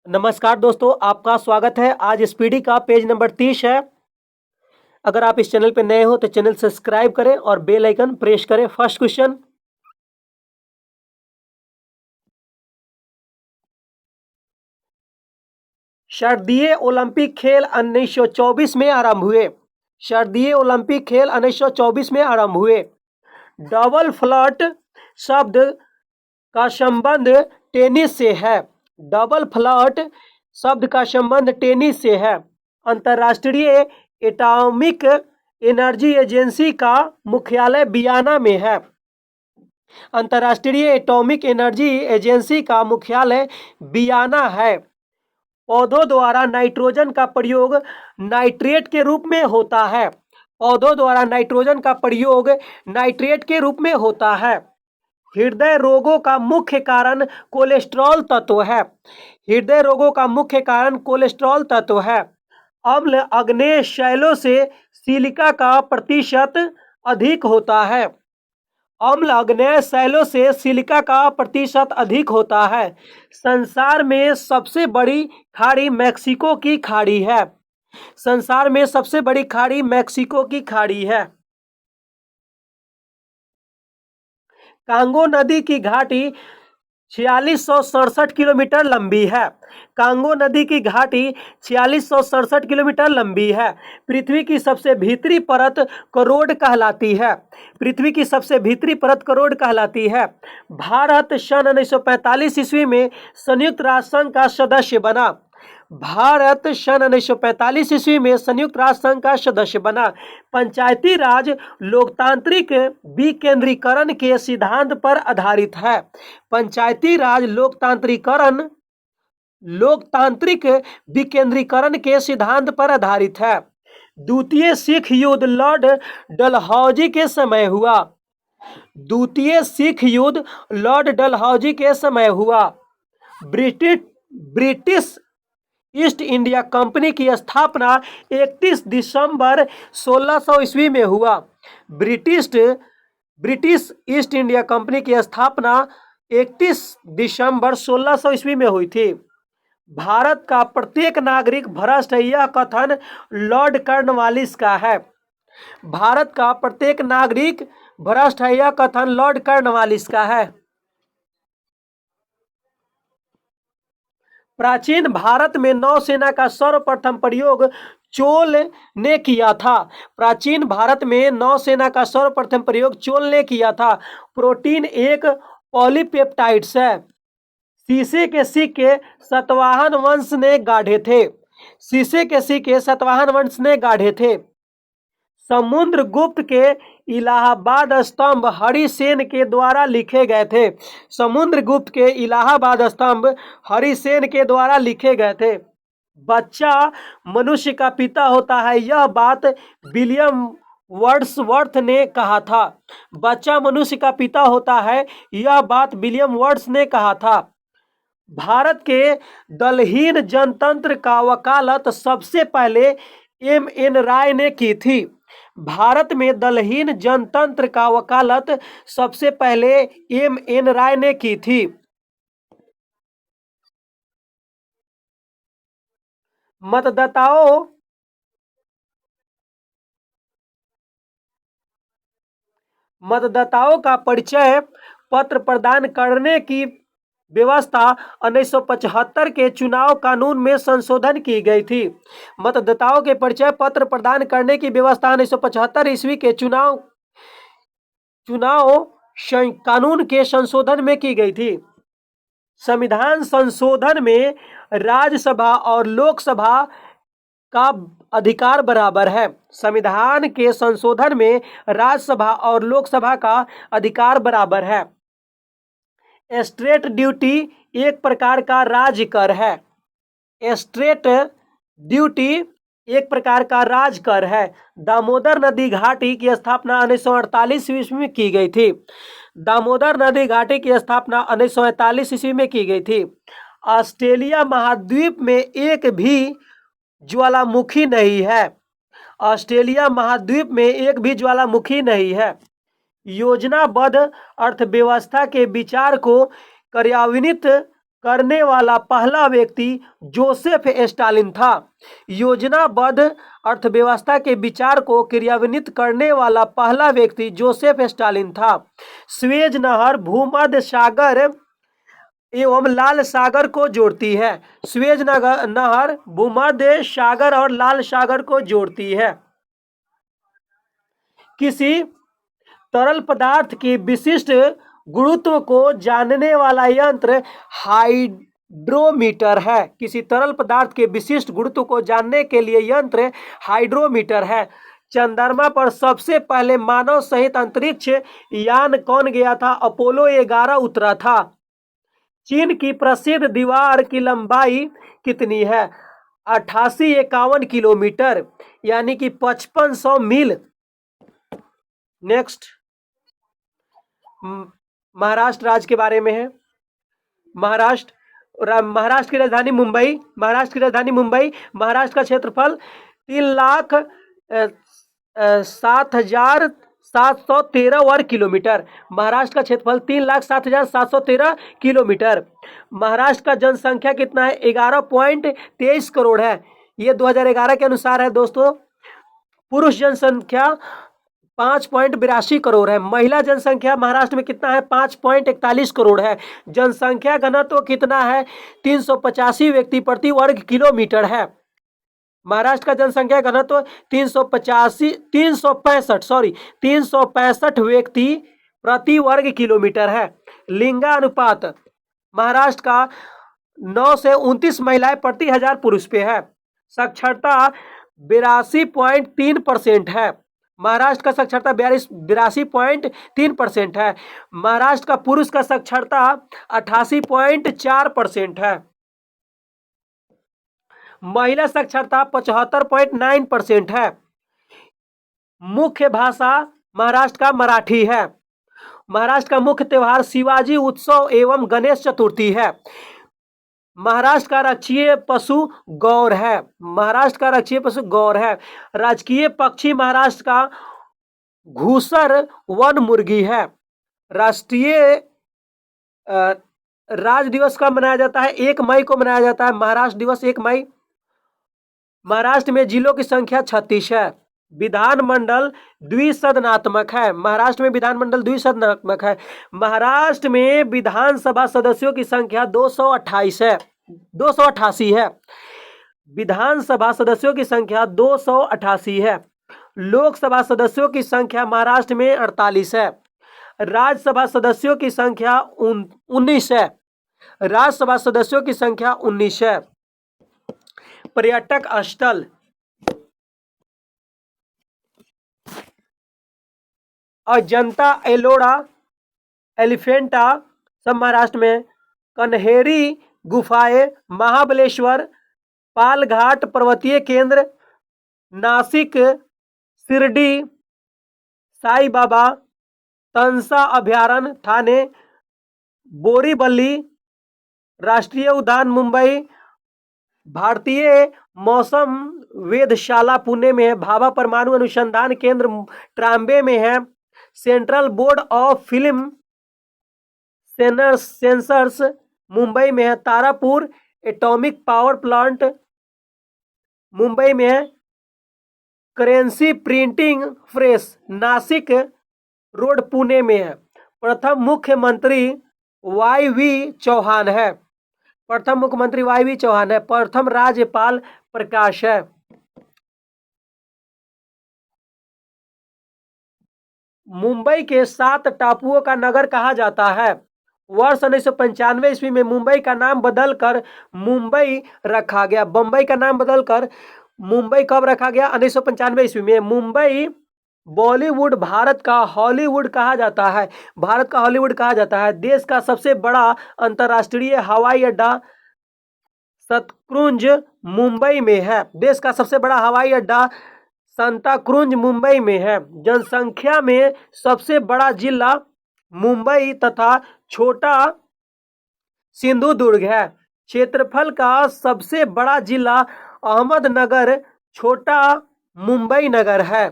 नमस्कार दोस्तों, आपका स्वागत है। आज स्पीडी का पेज नंबर 30 है। अगर आप इस चैनल पर नए हो तो चैनल सब्सक्राइब करें और बेल आइकन प्रेस करें। फर्स्ट क्वेश्चन, शारदीय ओलंपिक खेल 1924 में आरंभ हुए। शारदीय ओलंपिक खेल 1924 में आरंभ हुए। डबल फ्लैट शब्द का संबंध टेनिस से है। डबल फ्लैट शब्द का संबंध टेनिस से है। अंतर्राष्ट्रीय एटॉमिक एनर्जी एजेंसी का मुख्यालय वियना में है। अंतर्राष्ट्रीय एटॉमिक एनर्जी एजेंसी का मुख्यालय वियना है। पौधों द्वारा नाइट्रोजन का प्रयोग नाइट्रेट के रूप में होता है। पौधों द्वारा नाइट्रोजन का प्रयोग नाइट्रेट के रूप में होता है। हृदय रोगों का मुख्य कारण कोलेस्ट्रॉल तत्व है। हृदय रोगों का मुख्य कारण कोलेस्ट्रॉल तत्व है। अम्ल अग्नेय शैलों से सिलिका का प्रतिशत अधिक होता है। अम्ल अग्नेय शैलों से सिलिका का प्रतिशत अधिक होता है। संसार में सबसे बड़ी खाड़ी मैक्सिको की खाड़ी है। संसार में सबसे बड़ी खाड़ी मैक्सिको की खाड़ी है। कांगो नदी की घाटी 4667 किलोमीटर लंबी है। कांगो नदी की घाटी 4667 किलोमीटर लंबी है। पृथ्वी की सबसे भीतरी परत करोड़ कहलाती है। पृथ्वी की सबसे भीतरी परत करोड़ कहलाती है। भारत सन 1945 ईस्वी में संयुक्त राष्ट्र संघ का सदस्य बना। भारत सन 1945 ईस्वी में संयुक्त राष्ट्र संघ का सदस्य बना। पंचायती राज लोकतांत्रिक विकेंद्रीकरण के सिद्धांत पर आधारित है। पंचायती राज लोकतांत्रिक विकेंद्रीकरण के सिद्धांत पर आधारित है। द्वितीय सिख युद्ध लॉर्ड डलहौजी के समय हुआ। द्वितीय सिख युद्ध लॉर्ड डलहौजी के समय हुआ। ब्रिटिश ईस्ट इंडिया कंपनी की स्थापना 31 दिसंबर 1600 ईस्वी में हुआ। ब्रिटिश ईस्ट इंडिया कंपनी की स्थापना 31 दिसंबर 1600 ईस्वी में हुई थी। भारत का प्रत्येक नागरिक भ्रष्ट है, यह कथन लॉर्ड कॉर्नवालिस का है। भारत का प्रत्येक नागरिक भ्रष्ट है, यह कथन लॉर्ड कॉर्नवालिस का है। प्राचीन भारत में नौसेना का सर्वप्रथम प्रयोग चोल ने किया था। प्राचीन भारत में नौसेना का सर्वप्रथम प्रयोग चोल ने किया था। प्रोटीन एक पॉलीपेप्टाइड्स है। शीशे के सिक्के सातवाहन वंश ने गाढ़े थे। शीशे के सिक्के सातवाहन वंश ने गाढ़े थे। समुद्रगुप्त के इलाहाबाद स्तंभ हरिसेन के द्वारा लिखे गए थे। समुद्रगुप्त के इलाहाबाद स्तंभ हरिसेन के द्वारा लिखे गए थे। बच्चा मनुष्य का पिता होता है, यह बात विलियम वर्ड्सवर्थ ने कहा था। बच्चा मनुष्य का पिता होता है, यह बात विलियम वर्ड्स ने कहा था। भारत के दलहीन जनतंत्र का वकालत सबसे पहले M.N. राय ने की थी। भारत में दलहीन जनतंत्र का वकालत सबसे पहले M.N. राय ने की थी। मतदाताओं का परिचय पत्र प्रदान करने की व्यवस्था 1975 के चुनाव कानून में संशोधन की गई थी। मतदाताओं के परिचय पत्र प्रदान करने की व्यवस्था 1975 ईस्वी के चुनाव कानून के संशोधन में की गई थी। संविधान संशोधन में राज्यसभा और लोकसभा का अधिकार बराबर है। संविधान के संशोधन में राज्यसभा और लोकसभा का अधिकार बराबर है। एस्टेट ड्यूटी एक प्रकार का राज्य कर है। एस्टेट ड्यूटी एक प्रकार का राज्य कर है। दामोदर नदी घाटी की स्थापना 1948 ईस्वी में की गई थी। दामोदर नदी घाटी की स्थापना 1948 ईस्वी में की गई थी। ऑस्ट्रेलिया महाद्वीप में एक भी ज्वालामुखी नहीं है। ऑस्ट्रेलिया महाद्वीप में एक भी ज्वालामुखी नहीं है। योजनाबद्ध अर्थव्यवस्था के विचार को कार्यान्वित करने वाला पहला व्यक्ति जोसेफ स्टालिन था। योजनाबद्ध अर्थव्यवस्था के विचार को क्रियान्वित करने वाला पहला व्यक्ति जोसेफ स्टालिन था। स्वेज नहर भूमध्य सागर एवं लाल सागर को जोड़ती है। स्वेज नहर भूमध्य सागर और लाल सागर को जोड़ती है। किसी तरल पदार्थ की विशिष्ट गुरुत्व को जानने वाला यंत्र हाइड्रोमीटर है। किसी तरल पदार्थ के विशिष्ट गुरुत्व को जानने के लिए यंत्र हाइड्रोमीटर है। चंद्रमा पर सबसे पहले मानव सहित अंतरिक्ष यान कौन गया था? अपोलो 11 उतरा था। चीन की प्रसिद्ध दीवार की लंबाई कितनी है? 8851 किलोमीटर यानी कि 5500 मील। नेक्स्ट, महाराष्ट्र राज्य के बारे में है। महाराष्ट्र की राजधानी मुंबई। महाराष्ट्र का क्षेत्रफल 3,07,713 वर्ग किलोमीटर। महाराष्ट्र का क्षेत्रफल 3,07,713 किलोमीटर। महाराष्ट्र का जनसंख्या कितना है? 11.23 करोड़ है। ये 2011 के अनुसार है दोस्तों। पुरुष जनसंख्या 5.82 करोड़ है। महिला जनसंख्या महाराष्ट्र में कितना है? 5.41 करोड़ है। जनसंख्या घनत्व कितना है? 385 व्यक्ति प्रति वर्ग किलोमीटर है। महाराष्ट्र का जनसंख्या घनत्व 365 व्यक्ति प्रति वर्ग किलोमीटर है। लिंगानुपात महाराष्ट्र का 9 से 29 महिलाएं प्रति 1000 पुरुष पे है। साक्षरता 82.3% है। महाराष्ट्र का साक्षरता 82.3% है। महाराष्ट्र का पुरुष का साक्षरता 88.4% है। महिला साक्षरता 75.9% है। मुख्य भाषा महाराष्ट्र का मराठी है। महाराष्ट्र का मुख्य त्योहार शिवाजी उत्सव एवं गणेश चतुर्थी है। महाराष्ट्र का राष्ट्रीय पशु गौर है। राजकीय पक्षी महाराष्ट्र का घूसर वन मुर्गी है। राष्ट्रीय राज्य दिवस कब मनाया जाता है? 1 मई को मनाया जाता है। महाराष्ट्र दिवस 1 मई। महाराष्ट्र में जिलों की संख्या 36 है। विधानमंडल द्विसदनात्मक है। महाराष्ट्र में विधानमंडल द्विसदनात्मक है। महाराष्ट्र में विधानसभा सदस्यों की संख्या 288 है। विधानसभा सदस्यों की संख्या 288 है। लोकसभा सदस्यों की संख्या महाराष्ट्र में 48 है। राज्यसभा सदस्यों की संख्या 19 है। पर्यटक स्थल अजंता एलोरा एलिफेंटा सब महाराष्ट्र में। कन्हेरी गुफाएं, महाबलेश्वर, पालघाट पर्वतीय केंद्र, नासिक, शिरडी साई बाबा, तंसा अभयारण्य ठाणे, बोरीवली राष्ट्रीय उद्यान मुंबई, भारतीय मौसम वेधशाला पुणे में है। भाभा परमाणु अनुसंधान केंद्र ट्राम्बे में है। Central board of film sensors Mumbai में है। Tarapur atomic power plant Mumbai में है। Currency printing press Nashik road Pune में है। प्रथम मुख्यमंत्री वाई.वी. चौहान है। प्रथम राज्यपाल प्रकाश है। मुंबई के 7 टापुओं का नगर कहा जाता है। वर्ष 1995 ईस्वी में मुंबई का नाम बदलकर मुंबई रखा गया। बम्बई का नाम बदलकर मुंबई कब रखा गया? 1995 ईस्वी में। मुंबई बॉलीवुड भारत का हॉलीवुड कहा जाता है। देश का सबसे बड़ा अंतर्राष्ट्रीय हवाई अड्डा सतक्रुज मुंबई में है। सांताक्रूज मुंबई में है। जनसंख्या में सबसे बड़ा जिला मुंबई तथा छोटा सिंधुदुर्ग है। क्षेत्रफल का सबसे बड़ा जिला अहमदनगर, छोटा मुंबई नगर है।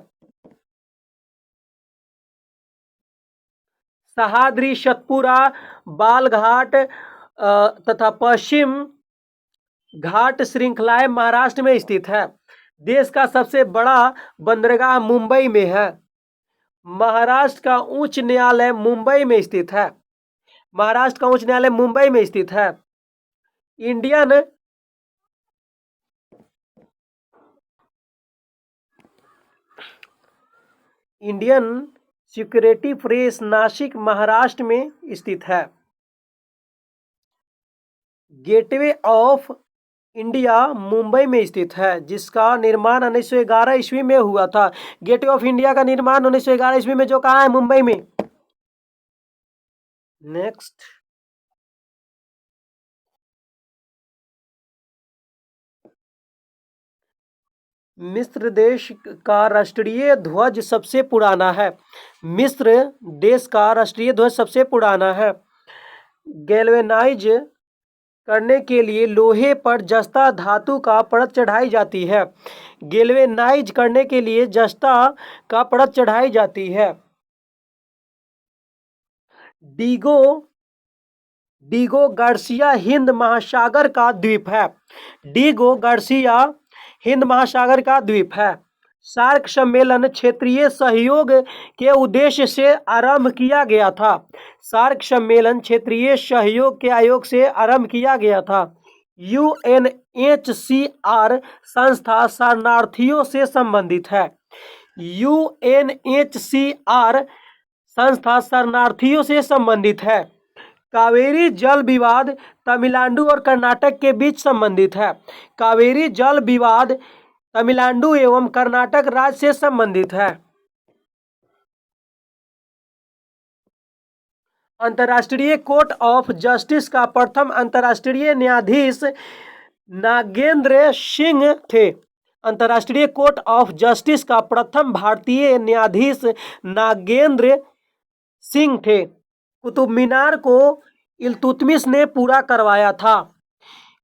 सहाद्री, सतपुरा, बालघाट, तथा पश्चिम घाट श्रृंखलाएं महाराष्ट्र में स्थित है। देश का सबसे बड़ा बंदरगाह मुंबई में है। महाराष्ट्र का उच्च न्यायालय मुंबई में स्थित है। महाराष्ट्र का उच्च न्यायालय मुंबई में स्थित है। Indian security press Nashik Maharashtra में स्थित है। गेटवे ऑफ इंडिया मुंबई में स्थित है, जिसका निर्माण 1911 ईस्वी में हुआ था। गेटवे ऑफ इंडिया का निर्माण 1911 ईस्वी में जो कहाँ है, मुंबई में। नेक्स्ट, मिस्र देश का राष्ट्रीय ध्वज सबसे पुराना है। मिस्र देश का राष्ट्रीय ध्वज सबसे पुराना है। गैल्वेनाइज करने के लिए लोहे पर जस्ता धातु का परत चढ़ाई जाती है। गैल्वेनाइज करने के लिए जस्ता का परत चढ़ाई जाती है। डीगो गार्सिया हिंद महासागर का द्वीप है। डीगो गार्सिया हिंद महासागर का द्वीप है। सार्क सम्मेलन क्षेत्रीय सहयोग के उद्देश्य से आरंभ किया गया था। सार्क सम्मेलन क्षेत्रीय सहयोग के आयोग से आरंभ किया गया था। यूएनएचसीआर संस्था शरणार्थियों से संबंधित है। यूएनएचसीआर संस्था शरणार्थियों से संबंधित है। कावेरी जल विवाद तमिलनाडु और कर्नाटक के बीच संबंधित है। कावेरी जल विवाद तमिलनाडु एवं कर्नाटक राज्य से संबंधित है। अंतर्राष्ट्रीय कोर्ट ऑफ जस्टिस का प्रथम अंतर्राष्ट्रीय न्यायाधीश नागेंद्र सिंह थे। अंतर्राष्ट्रीय कोर्ट ऑफ जस्टिस का प्रथम भारतीय न्यायाधीश नागेंद्र सिंह थे। कुतुब मीनार को इल्तुतमिश ने पूरा करवाया था।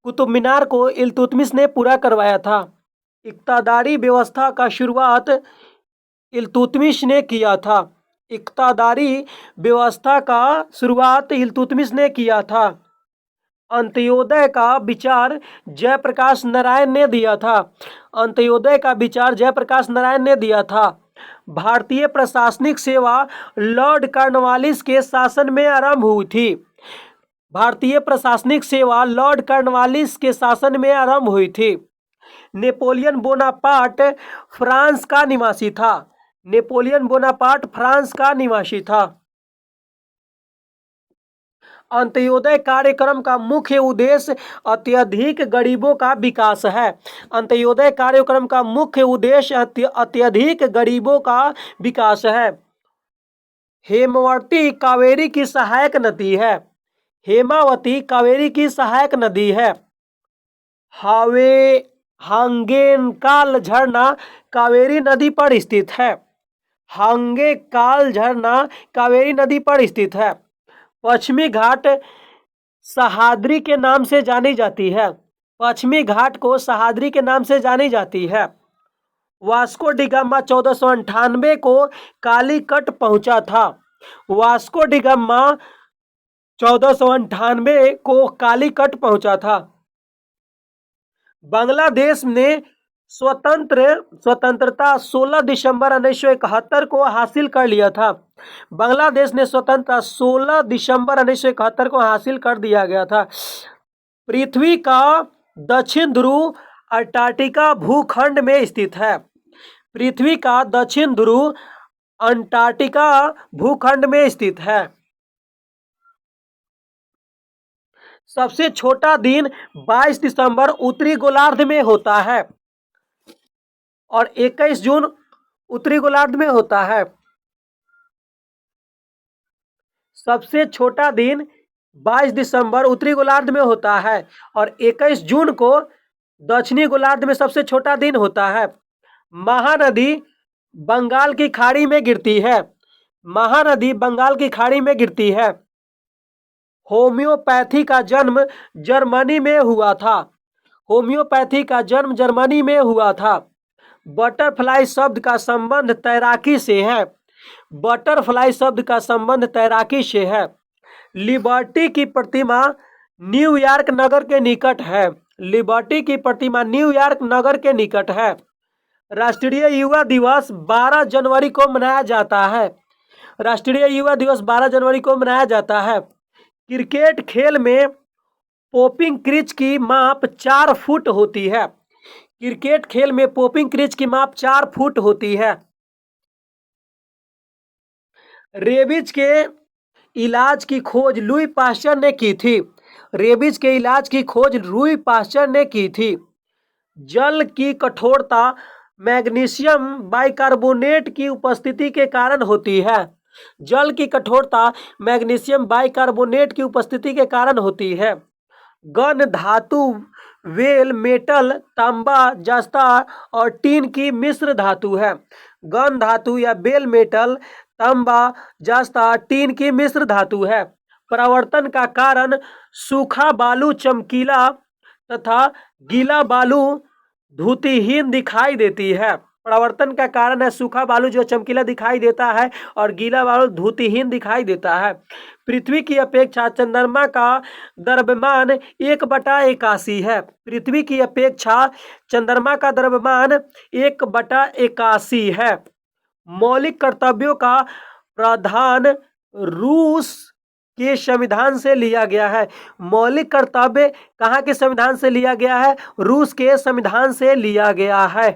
कुतुब मीनार को इल्तुतमिश ने पूरा करवाया था। इक्तादारी व्यवस्था का शुरुआत इल्तुतमिश ने किया था। इक्तादारी व्यवस्था का शुरुआत इल्तुतमिश ने किया था। अंत्योदय का विचार जयप्रकाश नारायण ने दिया था। अंत्योदय का विचार जयप्रकाश नारायण ने दिया था। भारतीय प्रशासनिक सेवा लॉर्ड कॉर्नवालिस के शासन में आरंभ हुई थी। भारतीय प्रशासनिक सेवा लॉर्ड कॉर्नवालिस के शासन में आरंभ हुई थी। नेपोलियन बोनापार्ट फ्रांस का निवासी था। नेपोलियन बोनापार्ट फ्रांस का निवासी था। अंत्योदय कार्यक्रम का मुख्य उद्देश्य अत्यधिक गरीबों का विकास है। अंत्योदय कार्यक्रम का मुख्य उद्देश्य अत्यधिक गरीबों का विकास है। हेमावती कावेरी की सहायक नदी है। हेमावती कावेरी की सहायक नदी है। हांगेकाल झरना कावेरी नदी पर स्थित है। हांगेकाल झरना कावेरी नदी पर स्थित है। पश्चिमी घाट सह्याद्री के नाम से जानी जाती है। पश्चिमी घाट को सह्याद्री के नाम से जानी जाती है। वास्को डी गामा 1498 को कालीकट पहुंचा था। वास्को डी गामा 1498 को कालीकट पहुंचा था। बांग्लादेश ने स्वतंत्रता 16 दिसंबर 1971 को हासिल कर लिया था। बांग्लादेश ने स्वतंत्रता 16 दिसंबर 1971 को हासिल कर दिया गया था। पृथ्वी का दक्षिण ध्रुव अंटार्कटिका भूखंड में स्थित है। पृथ्वी का दक्षिण ध्रुव अंटार्कटिका भूखंड में स्थित है। सबसे छोटा दिन 22 दिसंबर उत्तरी गोलार्ध में होता है और 21 जून उत्तरी गोलार्ध में होता है। सबसे छोटा दिन 22 दिसंबर उत्तरी गोलार्ध में होता है और 21 जून को दक्षिणी गोलार्ध में सबसे छोटा दिन होता है। महानदी बंगाल की खाड़ी में गिरती है। महानदी बंगाल की खाड़ी में गिरती है। होम्योपैथी का जन्म जर्मनी में हुआ था। होम्योपैथी का जन्म जर्मनी में हुआ था। बटरफ्लाई शब्द का संबंध तैराकी से है। बटरफ्लाई शब्द का संबंध तैराकी से है। लिबर्टी की प्रतिमा न्यूयॉर्क नगर के निकट है। लिबर्टी की प्रतिमा न्यूयॉर्क नगर के निकट है। राष्ट्रीय युवा दिवस 12 जनवरी को मनाया जाता है। राष्ट्रीय युवा दिवस 12 जनवरी को मनाया जाता है। क्रिकेट खेल में पोपिंग क्रीज की माप 4 फुट होती है। क्रिकेट खेल में पोपिंग क्रीज की माप 4 फुट होती है। रेबीज के इलाज की खोज लुई पास्चर ने की थी। रेबीज के इलाज की खोज लुई पास्चर ने की थी। जल की कठोरता मैग्नीशियम बाइकार्बोनेट की उपस्थिति के कारण होती है। जल की कठोरता मैग्नीशियम बाइकार्बोनेट की उपस्थिति के कारण होती है। गन धातु वेल मेटल तांबा जस्ता और टीन की मिश्र धातु है। गन धातु या बेल मेटल तांबा जस्ता टीन की मिश्र धातु है। परावर्तन का कारण सूखा बालू चमकीला तथा गीला बालू धुतिहीन दिखाई देती है। परावर्तन का कारण है सूखा बालू जो चमकीला दिखाई देता है और गीला बालू धुतिहीन दिखाई देता है। पृथ्वी की अपेक्षा चंद्रमा का द्रव्यमान 1/81 है। पृथ्वी की अपेक्षा चंद्रमा का द्रव्यमान 1/81 है। मौलिक कर्तव्यों का प्रावधान रूस के संविधान से लिया गया है। मौलिक कर्तव्य कहाँ के संविधान से लिया गया है? रूस के संविधान से लिया गया है।